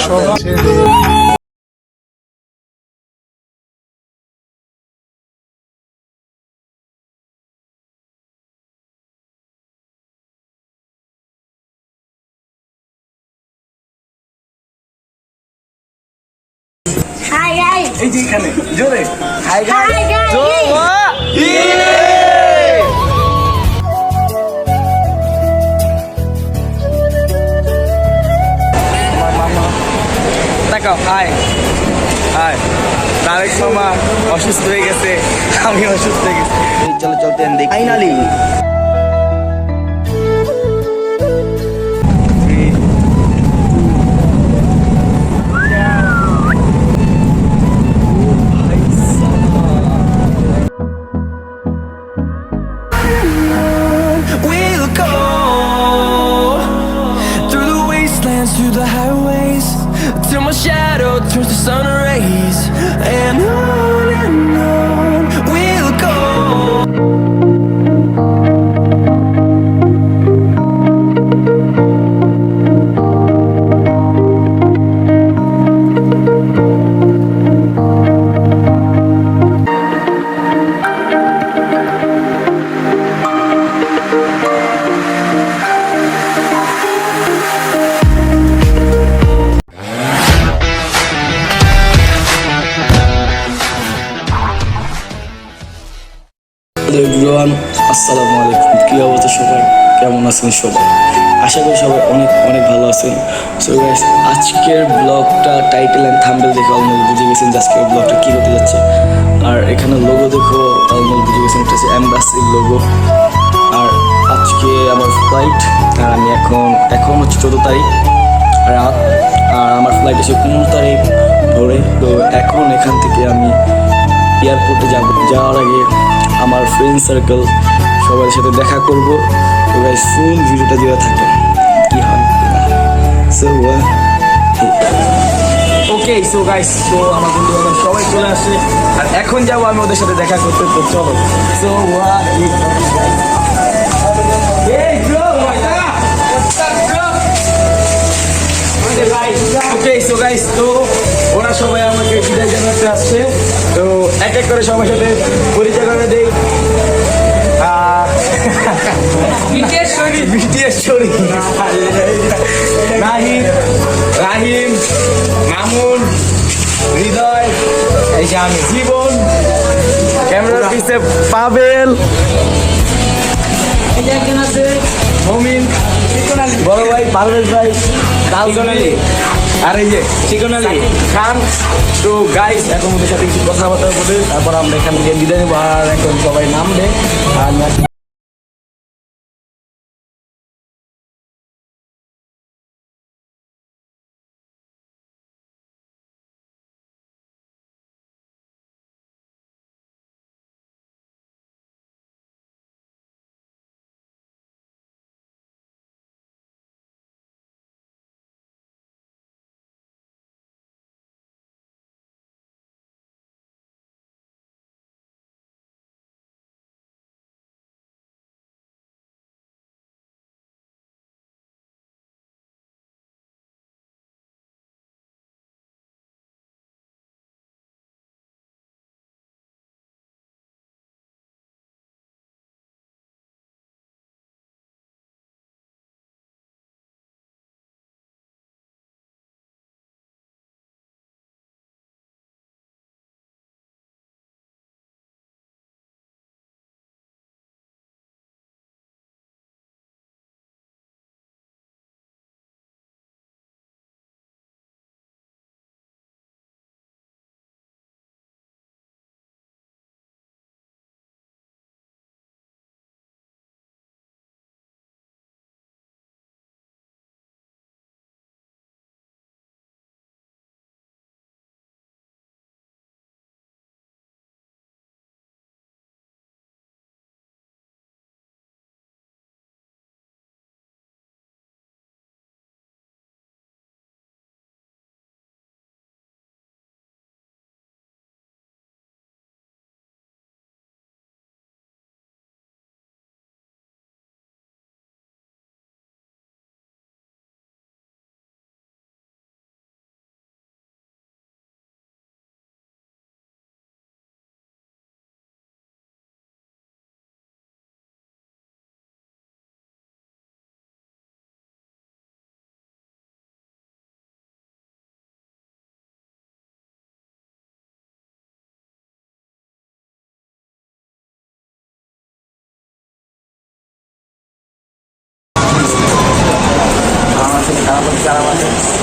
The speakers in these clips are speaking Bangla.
হাই গাইস এই যে এখানে জোরে হাই হাই গাইস তাকাও হাই হাই তারেক মামা অসুস্থ হয়ে গেছে আমি অসুস্থ হয়ে গেছি চলো চলতে দেখি finally We'll go through the wastelands, through the highways, till my shadow turns to sun rays, and on we'll go. Everyone আসসালামু আলাইকুম কি অবস্থা সবার কেমন আছেন সবাই আশা করি সবাই অনেক অনেক ভালো আছেন সো গাইস আজকের ব্লগটা টাইটেল এন্ড থাম্বনেল দেখে অলমোস্ট বুঝে গেছেন যে আজকের ব্লগটা কী হতে যাচ্ছে আর এখানে লোগো দেখো অলমোস্ট বুঝে গেছেন এটা হচ্ছে এমবাসির লোগো আর আজকে আমার ফ্লাইট আর আমি এখন হচ্ছে 14 তারিখ রাত আর আমার ফ্লাইট এসে 15 তারিখ ভোরে তো এখন এখান থেকে আমি এয়ারপোর্টে যাওয়ার আগে আমার ফ্রেন্ড সার্কেল সবার সাথে দেখা করব তো গাইস ফুল ভিডিওটা দেওয়া থাকে কি হয় সো ওকে সো গাইস তো আমার বন্ধু বান্ধব সবাই চলে আসে আর এখন যাবো আমি ওদের সাথে দেখা করতে তো চলো সো ওকে সো গাইস তো ওরা সবাই আমাকে বিদায় জানাতে আসছে তো এক এক করে সবার সাথে পরিচয় করে দেই বিটিএসরি রাহিম মামুন হৃদয় এই যে আমি জীবন ক্যামেরার পিছে পাবেল এই যে একজন আছে মমিন বড় ভাই পারভেজ ভাই লালজন আলী আর এই যে চিকন আলী খান তো গাইস এখন ওদের সাথে কিছু কথাবার্তা বলে তারপর আমরা এখান থেকে বিদায় নেবো আর এখন সবাই নামবে আর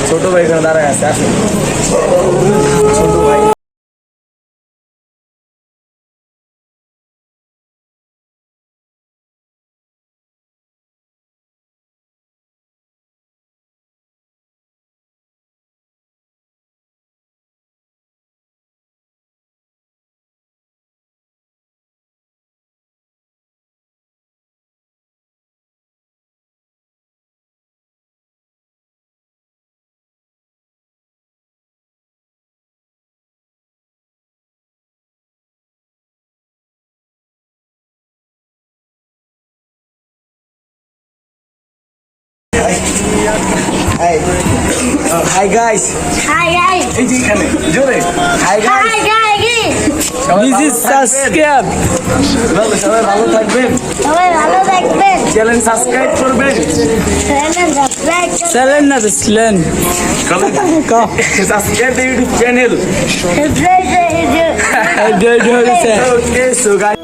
ছোট ভাই এখানে দাঁড়ায় আছে, আসুন ছোট ভাই। Hi guys, Hi guys. এই যে এখানে জোরে hi Hi guys, guys. This is subscribe, সবাই ভালো থাকবেন, সবাই ভালো থাকবেন। চ্যানেল সাবস্ক্রাইব করবেন, চ্যানেল সাবস্ক্রাইব করবেন। Selen na beslen. Subscribe YouTube channel. Okay so guys,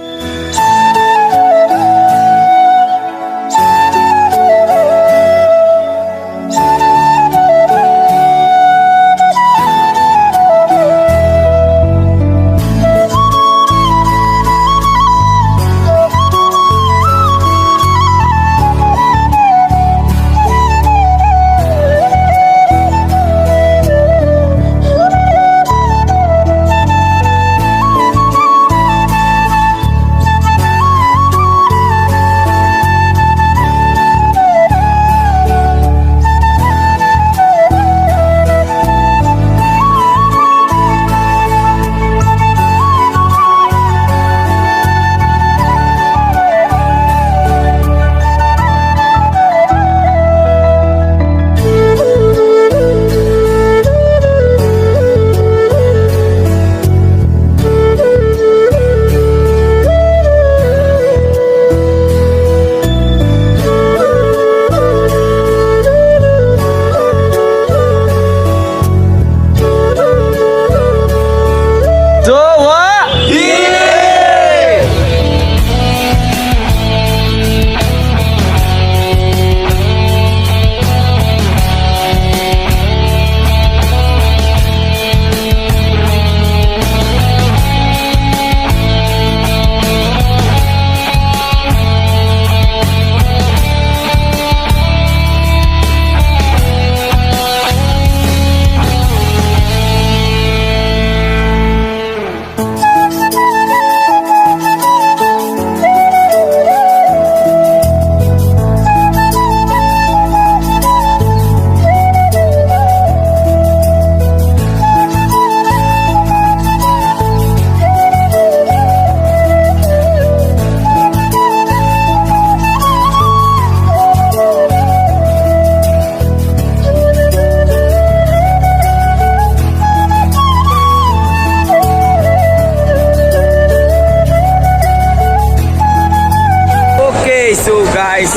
so guys,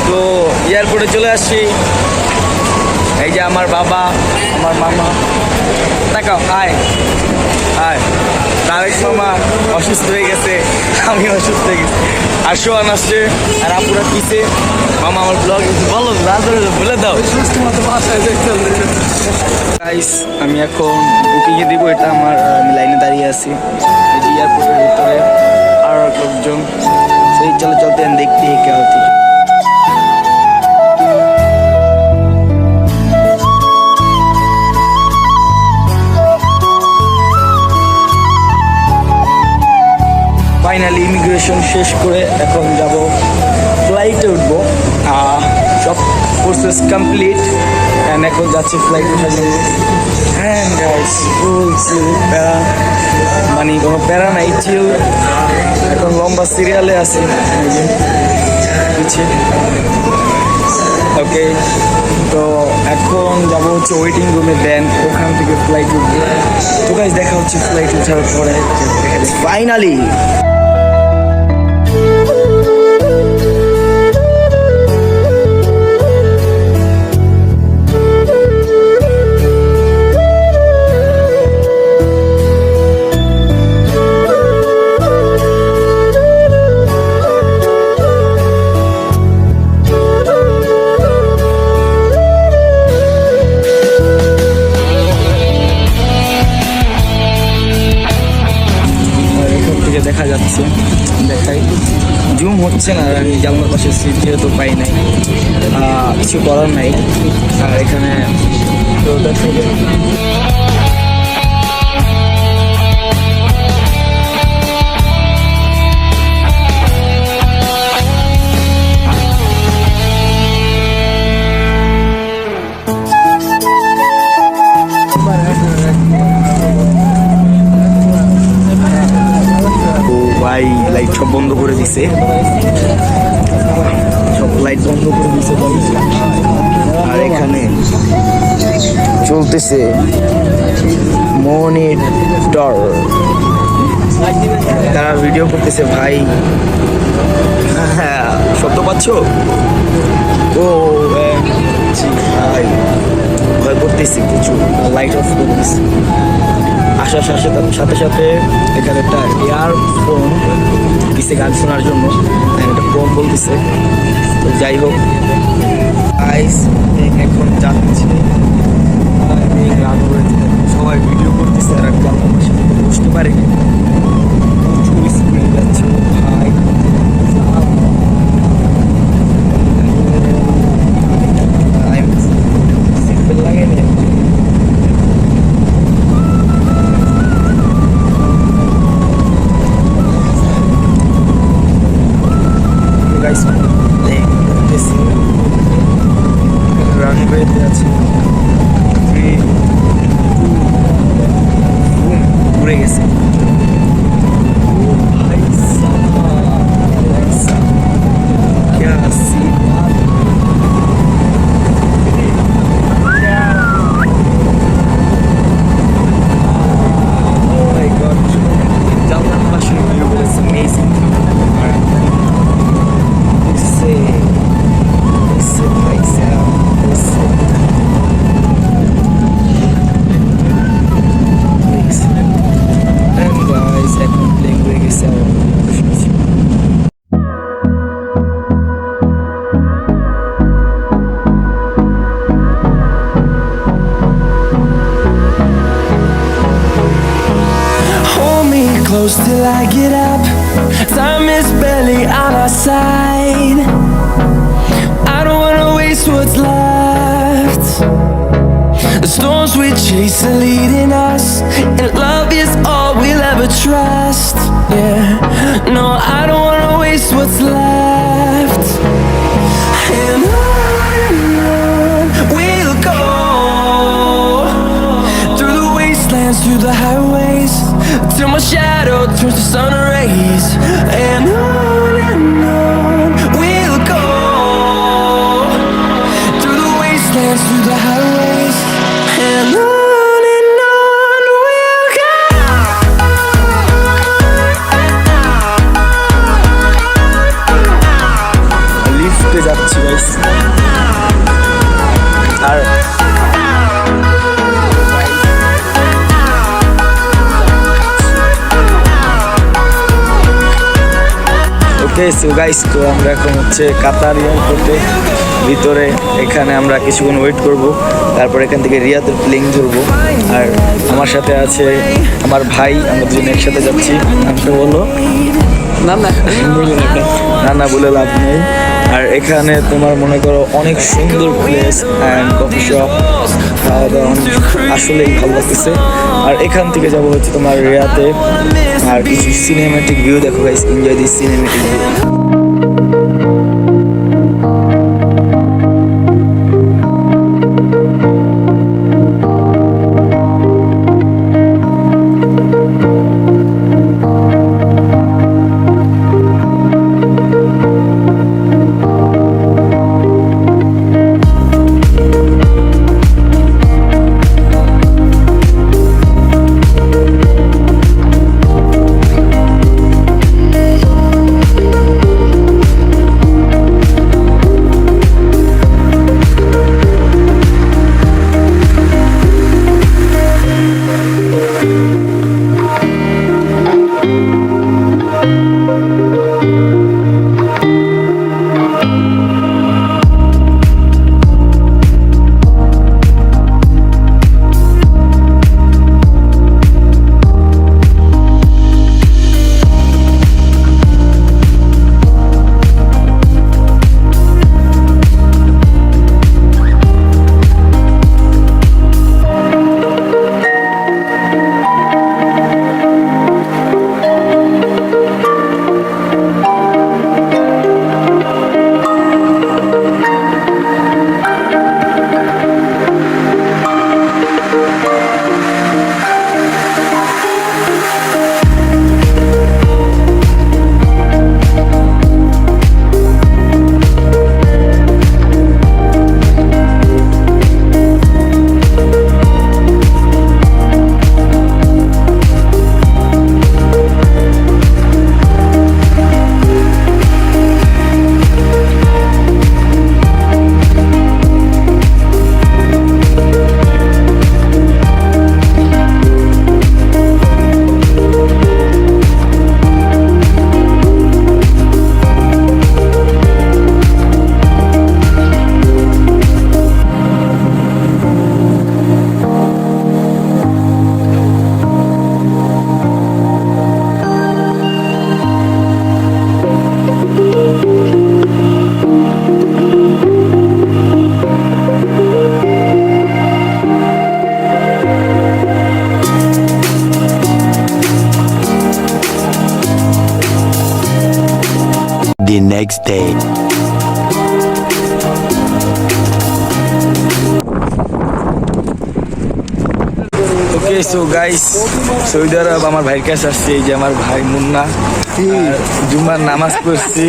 তো এয়ারপোর্টে চলে আসছি। এই যে আমার বাবা, আমার মামা, দেখাও হাই হাই। তারেক মামা অসুস্থ হয়ে গেছে, আমি অসুস্থ হয়ে গেছি, আর সোহান আসছে, আর আপুরা পিছে। মামা আমার ব্লগ বলো, বলে দাও। গাইস, আমি এখন বুকিংয়ে দিব, এটা আমার আমি লাইনে দাঁড়িয়ে আছি এই যে এয়ারপোর্টের ভিতরে, আর লোকজন সেই চলে চলতে দেখতে কে হতে। ফাইনালি ইমিগ্রেশন শেষ করে এখন যাব ফ্লাইটে উঠবো। সব প্রসেস কমপ্লিট, অ্যান্ড এখন যাচ্ছি ফ্লাইট ওঠার জন্য। হ্যাঁ গাইস, প্যারা মানে কোনো প্যারা নাই, চিল। এখন লম্বা সিরিয়ালে আছে পিছিয়ে। ওকে, তো এখন যাবো হচ্ছে ওয়েটিং রুমে, দেন ওখান থেকে ফ্লাইট উঠবো। তো গাইস, দেখা হচ্ছে ফ্লাইট ওঠার পরে। ফাইনালি পাচ্ছেন, আর আমি জানলার পাশে সিট যেহেতু পাই নাই, কিছু করার নাই। আর এখানে তো দেখা যায় ভাই লাইট সব বন্ধ করে দিছে, সব লাইট বন্ধ করে দিছে। আর এখানে চলতেছে মনিটর, তারা ভিডিও করতেছে ভাই। হ্যাঁ, শব্দ পাচ্ছ? ও ভাই ভয় করতেছি কিছু, লাইট অফ করে দিচ্ছি। আসার সাথে সাথে এখানে একটা ইয়ারফোন দিছে গান শোনার জন্য, একটা ফোন বলতেছে। তো যাই হোক আইস এখন যাচ্ছে, গান করেছে, সবাই ভিডিও করতেছে, আর একটা বুঝতে পারে যাচ্ছে ভাই। সিম্পল লাগে না? রানওয়েতে আছে, ঘুরে গেছে। Close till I get up. Time is barely on our side. I don't wanna waste what's left. The storms we chase are leading us, and love is all we'll ever trust. Yeah, no, I don't wanna waste what's left. And on we'll go, through the wastelands, through the highways, till my shadow turns to sun rays. And on we'll go, through the wastelands, through the highways. And on we'll go. লিফটে যাচ্ছি গাইস, আর ওকে সো গাইস, তো আমরা এখন হচ্ছে কাতার এয়ারপোর্টে ভিতরে। এখানে আমরা কিছুক্ষণ ওয়েট করব, তারপর এখান থেকে রিয়াদের প্লেন ধরবো। আর আমার সাথে আছে আমার ভাই, আমরা দুজন একসাথে যাচ্ছি। নামটা বলো। না না বলে লাভ নেই। আর এখানে তোমার মনে করো অনেক সুন্দর প্লেস অ্যান্ড কফি শপ, খাওয়া দাওয়া আসলেই ভালো লাগতেছে। আর এখান থেকে যাবো হচ্ছে তোমার রিয়াতে, আর কিছু সিনেমেটিক ভিউ দেখো guys, enjoy this cinematic view. the next day. Okay so guys Saudi Arab আমার ভাইয়ের কাছে আসছি, এই যে আমার ভাই মুন্না, আর জুম্মার নামাজ পড়ছি।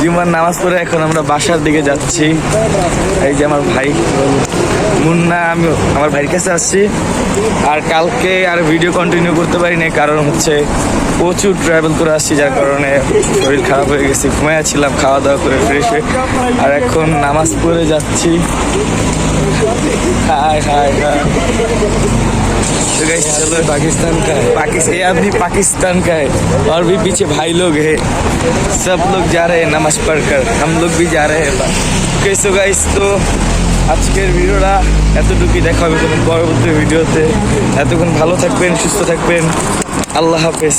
জুম্মার নামাজ পড়ে এখন আমরা বাসার দিকে যাচ্ছি। এই যে আমার ভাই মুন্না, আমি আমার ভাইয়ের কাছে আসছি। আর কালকে আর ভিডিও কন্টিনিউ করতে পারিনি, কারণ হচ্ছে প্রচুর ট্রাভেল করে আসছি, যার কারণে শরীর খারাপ হয়ে গেছে, ঘুমাইয়াছিলাম খাওয়া দাওয়া করে ফ্রেশ হয়ে। আর এখন নামাজ পড়ে যাচ্ছি। हाय हाय हाय तो गाइस चलो पाकिस्तान का है, पाकिस्तान ये अपनी पाकिस्तान का है, और भी पीछे भाई लोग हैं, सब लोग जा रहे हैं नमाज पढ़कर, हम लोग भी जा रहे हैं। कैसे गाइस তো আজকের ভিডিওটা এতটুকুই, দেখা হবে কোনো পরবর্তী ভিডিওতে। এতক্ষণ ভালো থাকবেন, সুস্থ থাকবেন, আল্লাহ হাফেজ।